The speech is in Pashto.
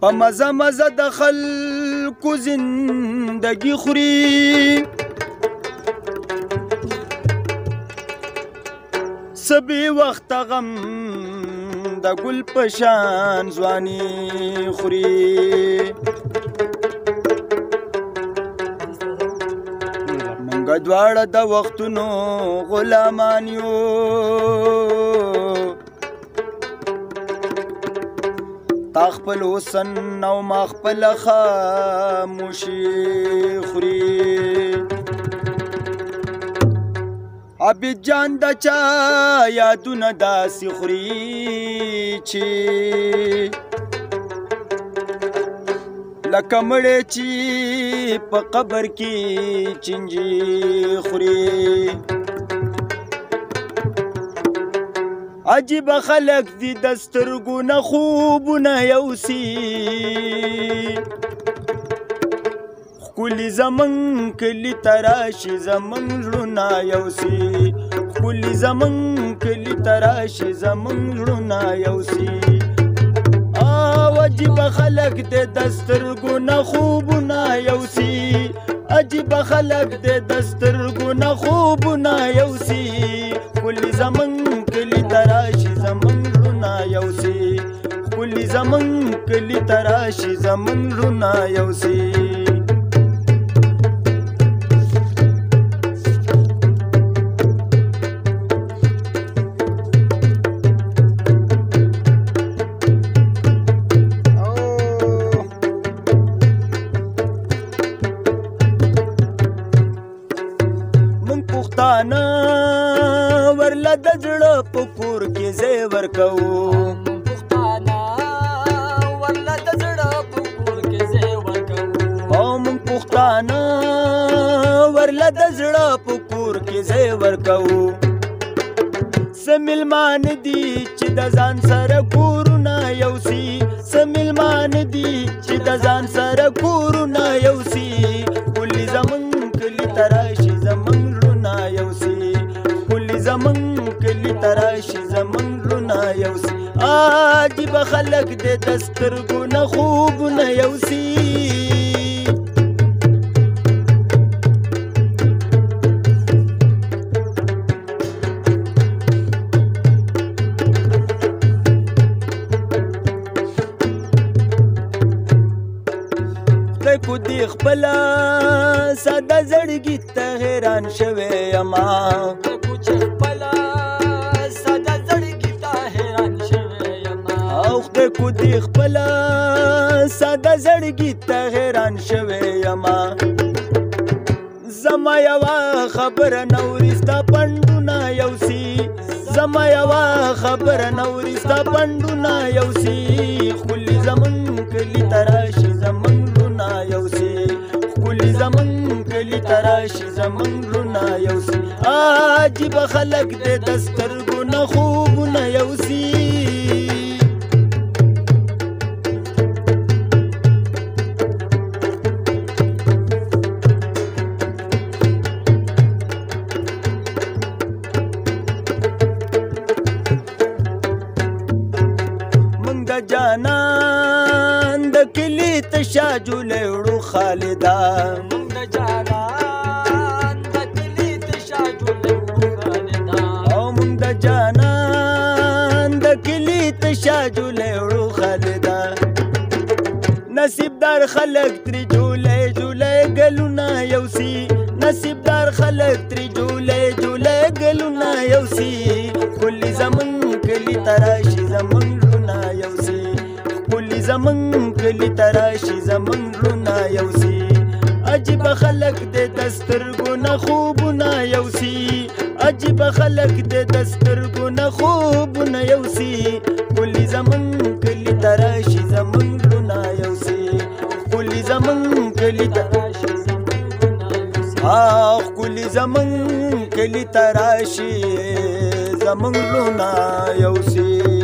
په مزه مزه د خلکو زندګي خوري څه بې وخته غم د ګل په شان ځواني خوري مونږ دواړه د وختونو غلامان یو تا خپل حسن او ما خپل خاموشي خوري عبید جان د چا یادونه داسې خوري چې لکه مړی چې په قبر کې چینجي خوري عجیب خلق دي د سترګو نه خوبونه یوسي ښکلي زمونږ کلي ته راشي زمونږ زړونه یوسي ښکلي زمونږ کلي ته راشي زمونږ زړونه یوسي عجیب خلق دي د سترګو نه خوبونه یوسي عجیب خلق دي د سترګو نه خوبونه یوسي ښکلي زمونږ کلي ته راشي زمونږ زړونه یوسي ښکلي زمونږ کلي ته راشي زمونږ زړونه یوسي پښتانه ورله د زړه په کور کې ځای ورکوو پښتانه ورله د زړه په کور کې ځای ورکوو او موږ پښتانه ورله د زړه په کور کې ځای ورکوو څه مېلمان دي چې د ځان سره کورونه یوسي څه مېلمان دي چې د ځان سره کورونه یوسي ښکلي زمونږ کلي ته راشي زمونږ زمونږ کلي ته راشي زمونږ زړونه یوسي عجیب خلق دي د سترګو نه خوبونه یوسي خدای کو دې خپله ساده زړګي ته حیران شوی یما خدای کو دې خپله ساده زړګي ته حیران شوی یما زما یوه خبره نورې ستا پنډونه یوسي زما یوه خبره نورې ستا پنډونه یوسي ښکلي زمونږ کلي ته راشي زمونږ زړونه یوسي ښکلي زمونږ کلي ته راشي زمونږ زړونه یوسي عجیب خلق دي د سترګو نه خوبونه یوسي جانان د کلی تشا جوړې وړو خالدا مونږ د جانان د کلی تشا جوړې وړو خالدا او مونږ د جانان د کلی تشا جوړې وړو خالدا نصیبدار خلک ترې جوړې جوړې ګلونه یوسي نصیبدار خلک ترې جوړې جوړې ګلونه یوسي ښکلي زمونږ کلي ته راشي زمونږ زړونه یوسي ښکلي زمونږ کلي ته راشي زمونږ زړونه یوسي عجیب خلق دي د سترګو نه خوبونه یوسي عجیب خلق دي د سترګو نه خوبونه یوسي ښکلي زمونږ کلي ته راشي زمونږ زړونه یوسي ښکلي زمونږ کلي ته راشي ښکلي زمونږ کلي ته راشي زمونږ زړونه یوسي